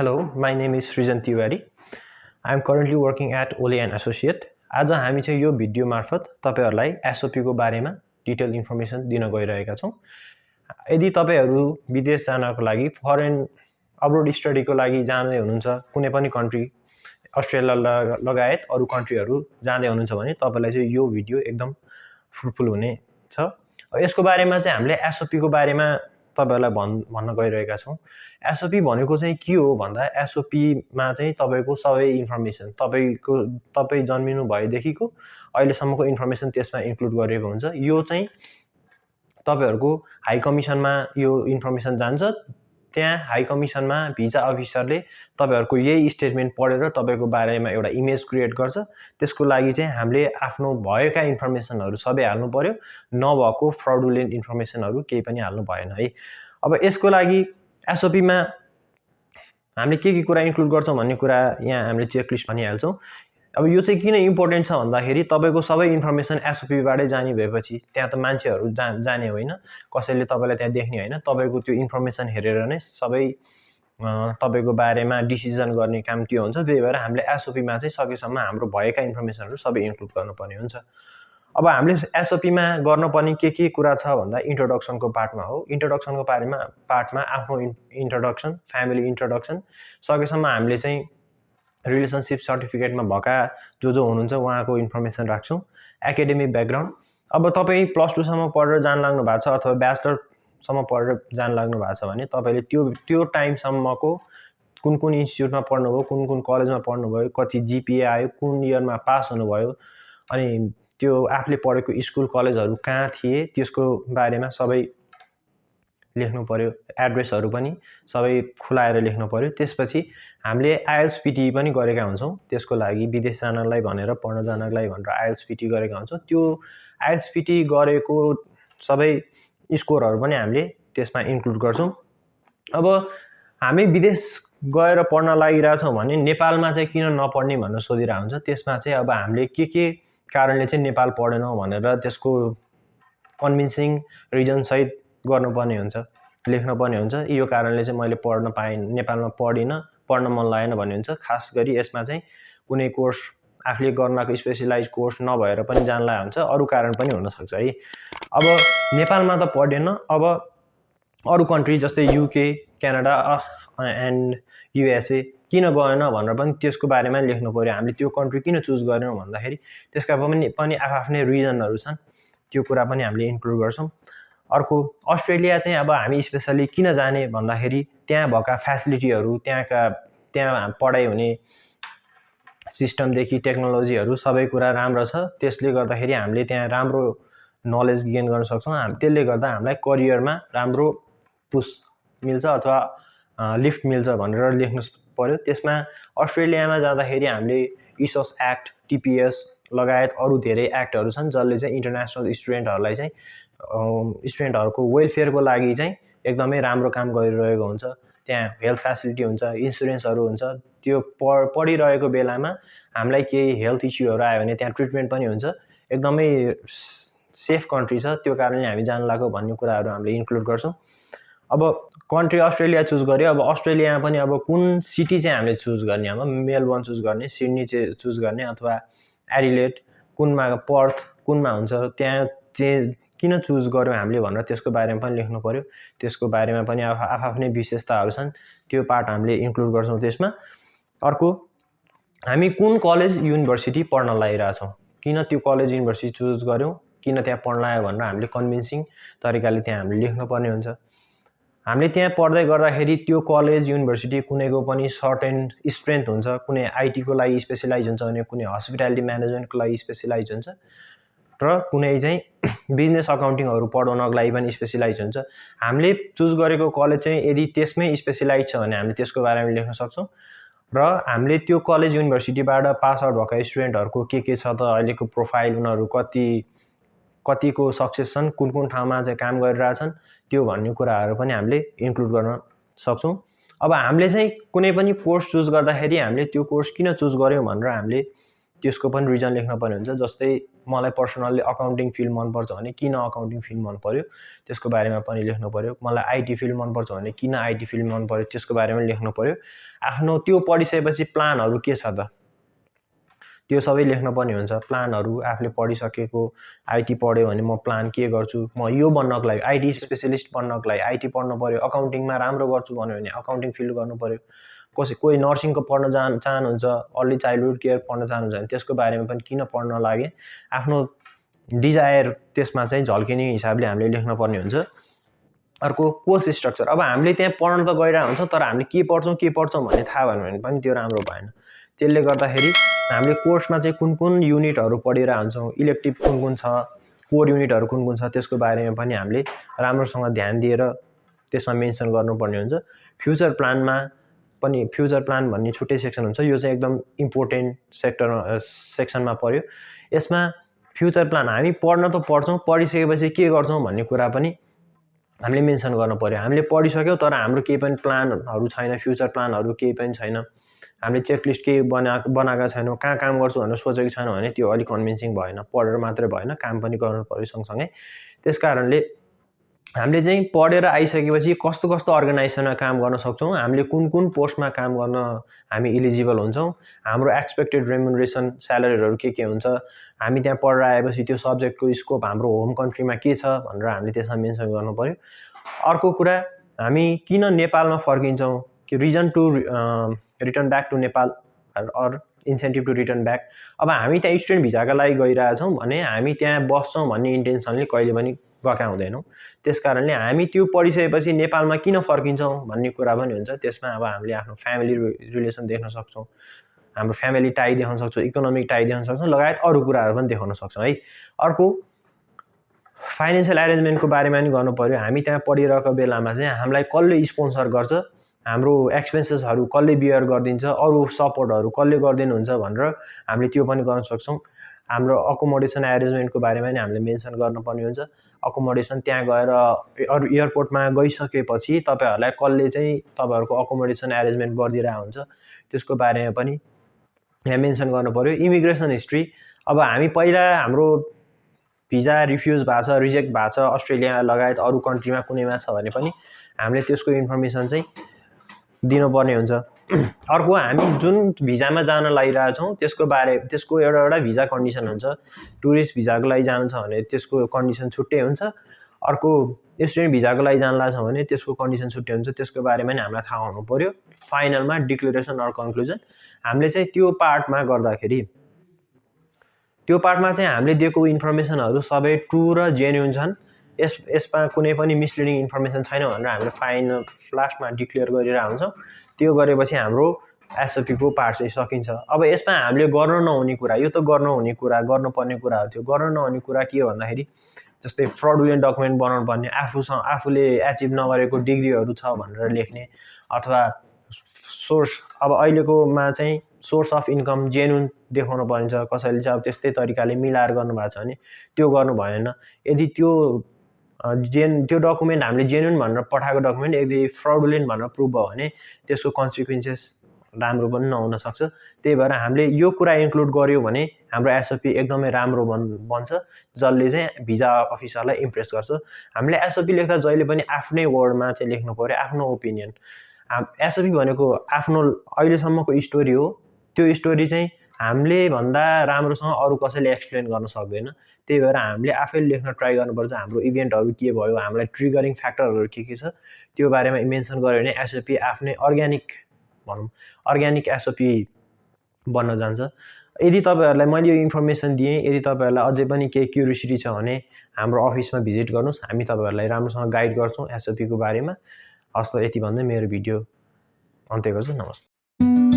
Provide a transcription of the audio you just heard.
Hello, my name is Srijan Tiwari. I am currently working at Ole and Associate. आज हामी चाहिँ यो video मार्फत तपाईहरुलाई SOP को बारेमा डिटेल इन्फर्मेसन दिन गइरहेका छौं। यदि तपाईहरु विदेश जानको लागि फरेन अब्रोड स्टडीको लागि जाँदै हुनुहुन्छ, कुनै पनि कन्ट्री अस्ट्रेलिया लगायत अरु कन्ट्रीहरु जाँदै हुनुहुन्छ भने तपाईलाई चाहिँ यो भिडियो एकदम फ्रुटफुल हुने छ। यसको बारेमा चाहिँ हामीले SOP को बारेमा तपाईहरुलाई भन्न गइरहेका छौं। SOP भनेको चाहिँ के हो भन्दा SOP मा चाहिँ तपाईको सबै इन्फर्मेसन तपाई जन्मिनु भएदेखिको अहिलेसम्मको इन्फर्मेसन त्यसमा इन्क्लुड गरिएको हुन्छ। यो चाहिँ तपाईहरुको हाई कमिसनमा यो इन्फर्मेसन जान्छ। त्यहाँ हाई कमिसनमा भिजा अफिसरले तपाईहरुको यही स्टेटमेन्ट पढेर तपाईको बारेमा एउटा इमेज क्रिएट गर्छ। त्यसको लागि चाहिँ हामीले आफ्नो भएका इन्फर्मेसनहरु सबै हाल्नु पर्यो, नभएको फ्रडुलेन्ट इन्फर्मेसनहरु केही पनि हाल्नु भएन है। अब यसको लागि SOP मा हामीले के कुरा इन्क्लुड गर्छौं भन्ने कुरा यहाँ हामीले चेकलिस्ट भनिहाल्छौं। अब यो चाहिँ किन इम्पोर्टेन्ट छ भन्दाखेरि तपाईको सबै इन्फर्मेसन SOP बाटै जाने भएपछि त्यहाँ त मान्छेहरु जाने होइन, कसैले तपाईलाई त्यहाँ देख्ने होइन। तपाईको त्यो इन्फर्मेसन हेरेर नै सबै तपाईको बारेमा डिसिजन गर्ने काम त्यो हुन्छ। त्यही भएर हामीले SOP मा चाहिँ सकेसम्म हाम्रो भएका इन्फर्मेसनहरु सबै इन्क्लुड गर्नुपर्ने हुन्छ। अब हामीले SOP मा गर्नुपर्ने के कुरा छ भन्दा इन्ट्रोडक्सनको पार्टमा हो। इन्ट्रोडक्सनको पार्टमा आफ्नो इन्ट्रोडक्सन, फ्यामिली इन्ट्रोडक्सन, सकेसम्म हामीले चाहिँ रिलेसनशिप सर्टिफिकेटमा भएका जो हुनुहुन्छ उहाँको इन्फर्मेसन राख्छौं। एकाडेमिक ब्याकग्राउन्ड, अब तपाई प्लस 2 सम्म पढेर जान लाग्नु भएको छ अथवा ब्याचलर सम्म पढेर जान लाग्नु भएको छ भने तपाईले त्यो टाइम सम्मको कुन इन्स्टिट्युटमा पढ्नुभयो, कुन कलेजमा पढ्नुभयो, कति जीपीए आयो, कुन इयरमा पास हुनुभयो, अनि त्यो आफूले पढेको स्कुल कलेजहरु कहाँ थिए त्यसको बारेमा सबै लेख्नु पर्यो। एड्रेसहरु पनि सबै खुलाएर लेख्नु पर्यो। त्यसपछि हामीले IELTS PT पनि गरेका हुन्छौं। त्यसको लागि विदेश जानलाई भनेर पढ्न जानलाई भनेर IELTS PT गरेका हुन्छौं। त्यो IELTS PT गरेको सबै स्कोरहरु पनि हामीले त्यसमा इन्क्लुड गर्छौं। अब हामी विदेश गएर पढ्न लागिरहेछौं भने नेपालमा चाहिँ किन नपढ्ने भनेर सोधिरा हुन्छ। त्यसमा चाहिँ अब हामीले के कारणले चाहिँ नेपाल पढेनौ भनेर त्यसको कन्भिन्सिङ रिजन सहित गर्नुपर्ने हुन्छ, लेख्नुपर्ने हुन्छ। यो कारणले चाहिँ मैले पढ्न पाएन, नेपालमा पढ्न मन लागेन भन्ने हुन्छ। खास गरी यसमा चाहिँ कुनै कोर्स आफूले गर्नको स्पेशलाइज कोर्स नभएर पनि जानला हुन्छ, अरु कारण पनि हुन सक्छ है। अब नेपालमा त पढेन, अब अरु कन्ट्री जस्तै UK, क्यानाडा एन्ड USA किन गएन भनेर पनि त्यसको बारेमा लेख्नु पर्यो। हामीले त्यो कन्ट्री किन चुज गरेनौ भन्दाखेरि त्यसका पनि आफ्नै रिजनहरु छन्। त्यो कुरा पनि हामीले इन्क्लुड गर्छौं। अर्को अस्ट्रेलिया चाहिँ अब हामी स्पेशली किन जाने भन्दाखेरि त्यहाँ भएका फ्यासिलिटीहरु, त्यहाँ पढाइ हुने सिस्टम देखि टेक्नोलोजीहरु सबै कुरा राम्रो छ। त्यसले गर्दाखेरि हामीले त्यहाँ राम्रो नलेज गेन गर्न सक्छौं। त्यसले गर्दा हामीलाई करियरमा राम्रो पुश मिल्छ अथवा लिफ्ट मिल्छ भनेर लेख्नु पर्यो। त्यसमा अस्ट्रेलियामा जाँदाखेरि हामीले ESOS एक्ट, TPS लगायत अरु धेरै एक्टहरु छन् जसले चाहिँ इन्टरनेशनल स्टुडेन्टहरुलाई चाहिँ स्टुडेन्टहरुको वेलफेयरको लागि चाहिँ एकदमै राम्रो काम गरिरहेको हुन्छ। त्यहाँ हेल्थ फ्यासिलिटी हुन्छ, इन्स्योरेन्सहरु हुन्छ। त्यो पढिरहेको बेलामा हामीलाई केही हेल्थ इस्युहरु आयो भने त्यहाँ ट्रिटमेन्ट पनि हुन्छ। एकदमै सेफ कन्ट्री छ, त्यो कारणले हामी जान लाग्यो भन्ने कुराहरु हामीले इन्क्लुड गर्छौं। अब कन्ट्री अस्ट्रेलिया चुज गर्यो। अब अस्ट्रेलियामा पनि अब कुन सिटी चाहिँ हामीले चुज गर्ने, अब मेलबर्न चुज गर्ने, सिडनी चाहिँ चुज गर्ने अथवा एडिलेड, कुनमा पर्थ कुनमा हुन्छ, त्यहाँ चाहिँ किन चुज गर्यो हामीले भनेर त्यसको बारेमा पनि लेख्नु पर्यो। त्यसको बारेमा पनि आफ्नै विशेषताहरु छन्, त्यो पार्ट हामीले इन्क्लुड गर्छौं त्यसमा। अर्को हामी कुन कलेज युनिभर्सिटी पढ्न लागिरहेछौं, किन त्यो कलेज युनिभर्सिटी चुज गर्यौं, किन त्यहाँ पढ्न लाग्यो भनेर हामीले कन्भिन्सिङ तरिकाले त्यहाँ हामीले लेख्नुपर्ने हुन्छ। हामीले त्यहाँ पढ्दै गर्दाखेरि त्यो कलेज युनिभर्सिटी कुनैको पनि सर्टेन स्ट्रेन्थ हुन्छ। कुनै IT को लागि स्पेशलाइज हुन्छ भने कुनै हस्पिटालिटी म्यानेजमेन्टको लागि स्पेशलाइज हुन्छ र कुनै चाहिँ बिजनेस अकाउन्टिङहरु पढाउनको लागि पनि स्पेशलाइज हुन्छ। हामीले चुज गरेको कलेज चाहिँ यदि त्यसमै स्पेशलाइज छ भने हामीले त्यसको बारेमा लेख्न सक्छौं र हामीले त्यो कलेज युनिभर्सिटीबाट पास आउट भएका स्टुडेन्टहरुको के छ त अहिलेको प्रोफाइल, उनीहरु कतिको सक्सेस छन्, कुन ठाउँमा चाहिँ काम गरिरहेछन्, त्यो भन्ने कुराहरु पनि हामीले इन्क्लुड गर्न सक्छौं। अब हामीले चाहिँ कुनै पनि कोर्स चुज गर्दाखेरि हामीले त्यो कोर्स किन चुज गर्यौं भनेर हामीले त्यसको पनि रिजन लेख्न पर्ने हुन्छ। जस्तै मलाई पर्सनल्ली अकाउन्टिङ फिल्ड मनपर्छ भने किन अकाउन्टिङ फिल्ड मन पर्यो त्यसको बारेमा पनि लेख्नु पर्यो। मलाई आइटी फिल्ड मनपर्छ भने किन आइटी फिल्ड मन पर्यो त्यसको बारेमा लेख्नु पर्यो। आफ्नो त्यो पढिसकेपछि प्लानहरू के छ त त्यो सबै लेख्न पर्ने हुन्छ। प्लानहरू आफूले पढिसकेको आइटी पढ्यो भने म प्लान के गर्छु, म यो बन्नको लागि आइटी स्पेशलिस्ट बन्नको लागि आइटी पढ्नु पर्यो। अकाउन्टिङमा राम्रो गर्छु भन्यो भने अकाउन्टिङ फिल्ड गर्नु पर्यो। कोही नर्सिङको पढ्न चाहनुहुन्छ, अर्ली चाइल्डहुड केयर पढ्न चाहनुहुन्छ भने त्यसको बारेमा पनि किन पढ्न लागे आफ्नो डिजायर त्यसमा चाहिँ झल्किने हिसाबले हामीले लेख्न पर्ने हुन्छ। अर्को कोर्स स्ट्रक्चर। अब हामीले त्यहाँ पढ्न त गइरहेको हुन्छ तर हामीले के पढ्छौँ भन्ने थाहा भएन भने पनि त्यो राम्रो भएन। त्यसले गर्दाखेरि हामीले कोर्समा चाहिँ कुन कुन युनिटहरू पढिरहेको हुन्छौँ, इलेक्टिभ कुन छ, कोर युनिटहरू कुन छ त्यसको बारेमा पनि हामीले राम्रोसँग ध्यान दिएर त्यसमा मेन्सन गर्नुपर्ने हुन्छ। फ्युचर प्लानमा पनि फ्युचर प्लान भन्ने छुट्टै सेक्सन हुन्छ। यो चाहिँ एकदम इम्पोर्टेन्ट सेक्सनमा पर्यो। यसमा फ्युचर प्लान हामी पढ्न त पढ्छौँ, पढिसकेपछि के गर्छौँ भन्ने कुरा पनि हामीले मेन्सन गर्नु पर्यो। हामीले पढिसक्यौँ तर हाम्रो केही पनि प्लानहरू छैन, फ्युचर प्लानहरू केही पनि छैन, हामीले चेकलिस्ट केही बनाएका छैनौँ, कहाँ काम गर्छु भनेर सोचेको छैनौँ भने त्यो अलिक कन्भिन्सिङ भएन। पढेर मात्रै भएन, काम पनि गर्नु पर्यो सँगसँगै। त्यस कारणले हामीले चाहिँ पढेर आइसकेपछि कस्तो कस्तो अर्गनाइजेसनमा काम गर्न सक्छौँ, हामीले कुन कुन पोस्टमा काम गर्न हामी इलिजिबल हुन्छौँ, हाम्रो एक्सपेक्टेड रेम्युनरेसन स्यालेरीहरू के हुन्छ, हामी त्यहाँ पढेर आएपछि त्यो सब्जेक्टको स्कोप हाम्रो होम कन्ट्रीमा के छ भनेर हामीले त्यसमा मेन्सन गर्नु पर्यो। अर्को कुरा, हामी किन नेपालमा फर्किन्छौँ, कि reason to return back to Nepal or incentive to return back. अब हामी त्यहाँ स्टुडेन्ट भिजाका लागि गइरहेछौँ भने हामी त्यहाँ बस्छौँ भन्ने इन्टेन्सनले कहिले पनि गएका हुँदैनौँ। त्यस कारणले हामी त्यो पढिसकेपछि नेपालमा किन फर्किन्छौँ भन्ने कुरा पनि हुन्छ। त्यसमा अब हामीले आफ्नो फ्यामिली रिलेसन देख्न सक्छौँ, हाम्रो फ्यामिली टाई देखाउन सक्छौँ, इकोनोमिक टाई देखाउन सक्छौँ, लगायत अरू कुराहरू पनि देखाउन सक्छौँ है। अर्को फाइनेन्सियल एरेन्जमेन्टको बारेमा पनि गर्नु पर्यो। हामी त्यहाँ पढिरहेको बेलामा चाहिँ हामीलाई कसले स्पोन्सर गर्छ, हाम्रो एक्सपेन्सेसहरू कसले बियर गरिदिन्छ, अरू सपोर्टहरू कसले गरिदिनुहुन्छ भनेर हामीले त्यो पनि गर्न सक्छौँ। हाम्रो अकोमोडेसन एरेन्जमेन्टको बारेमा पनि हामीले मेन्सन गर्नुपर्ने हुन्छ। अकोमोडेसन त्यहाँ गएर अरू एयरपोर्टमा गइसकेपछि तपाईँहरूलाई कसले चाहिँ तपाईँहरूको अकोमोडेसन एरेन्जमेन्ट गरिदिरहेको हुन्छ त्यसको बारेमा पनि यहाँ मेन्सन गर्नु पर्यो। Immigration history. अब हामी पहिला हाम्रो भिजा रिफ्युज भएको छ, रिजेक्ट भएको छ, अस्ट्रेलिया लगायत अरू कन्ट्रीमा कुनैमा छ भने पनि हामीले त्यसको इन्फर्मेसन चाहिँ दिनुपर्ने हुन्छ। अर्को, हामी जुन भिजामा जान लागिरहेछौँ त्यसको एउटा भिजा कन्डिसन हुन्छ। टुरिस्ट भिजाको लागि जानु छ भने त्यसको कन्डिसन छुट्टै हुन्छ। अर्को, स्टुडेन्ट भिजाको लागि जान लाग्छ भने त्यसको कन्डिसन छुट्टै हुन्छ। त्यसको बारेमा नि हामीलाई थाहा हुनु पर्यो। फाइनलमा डिक्लेरेसन अर कन्क्लुजन। हामीले चाहिँ त्यो पार्टमा गर्दाखेरि त्यो पार्टमा चाहिँ हामीले दिएको इन्फर्मेसनहरू सबै ट्रु र जेन्युन छन्, यसमा कुनै पनि मिसलिडिङ इन्फर्मेसन छैन भनेर हामीले लास्टमा डिक्लेयर गरिरहेको हुन्छौँ। त्यो गरेपछि हाम्रो एसओपीको पार्ट चाहिँ सकिन्छ। अब यसमा हामीले गर्न नहुने कुरा, यो त गर्नुपर्ने कुराहरू थियो। गर्न नहुने कुरा के हो भन्दाखेरि जस्तै फ्रडुलेन्ट डकुमेन्ट बनाउनु पर्ने, आफूले एचिभ नगरेको डिग्रीहरू छ भनेर लेख्ने, अथवा सोर्स, अब अहिलेकोमा चाहिँ सोर्स अफ इन्कम जेन्युन देखाउनु पर्छ। कसैले चाहिँ अब त्यस्तै तरिकाले मिलाएर गर्नुभएको छ भने त्यो गर्नु भएन। यदि त्यो डकुमेन्ट हामीले जेन्युन भनेर पठाएको डकुमेन्ट यदि फ्रडुलेन्ट भनेर प्रुभ भयो भने त्यसको कन्सिक्वेन्सेस राम्रो पनि नहुन सक्छ। त्यही भएर हामीले यो कुरा इन्क्लुड गर्यो भने हाम्रो एसओपी एकदमै राम्रो बन्छ, जसले चाहिँ भिजा अफिसरलाई इम्प्रेस गर्छ। हामीले एसओपी लेख्दा जहिले पनि आफ्नै वर्डमा चाहिँ लेख्नु पर्यो, आफ्नो ओपिनियन। एसओपी भनेको आफ्नो अहिलेसम्मको स्टोरी हो। त्यो स्टोरी चाहिँ हामीले भन्दा राम्रोसँग अरू कसैले एक्सप्लेन गर्न सक्दैन। त्यही भएर हामीले आफैले लेख्न ट्राई गर्नुपर्छ। हाम्रो इभेन्टहरू के भयो, हामीलाई ट्रिगरिङ फ्याक्टरहरू के छ त्यो बारेमा मेन्सन गर्यो भने एसओपी आफ्नै अर्ग्यानिक एसओपी बन्न जान्छ। यदि तपाईँहरूलाई मैले यो इन्फर्मेसन दिएँ, यदि तपाईँहरूलाई अझै पनि केही क्युरियोसिटी छ भने हाम्रो अफिसमा भिजिट गर्नुहोस्, हामी तपाईँहरूलाई राम्रोसँग गाइड गर्छौँ एसओपीको बारेमा। हस् त, यति भन्दै मेरो भिडियो अन्त्य गर्छु। नमस्ते।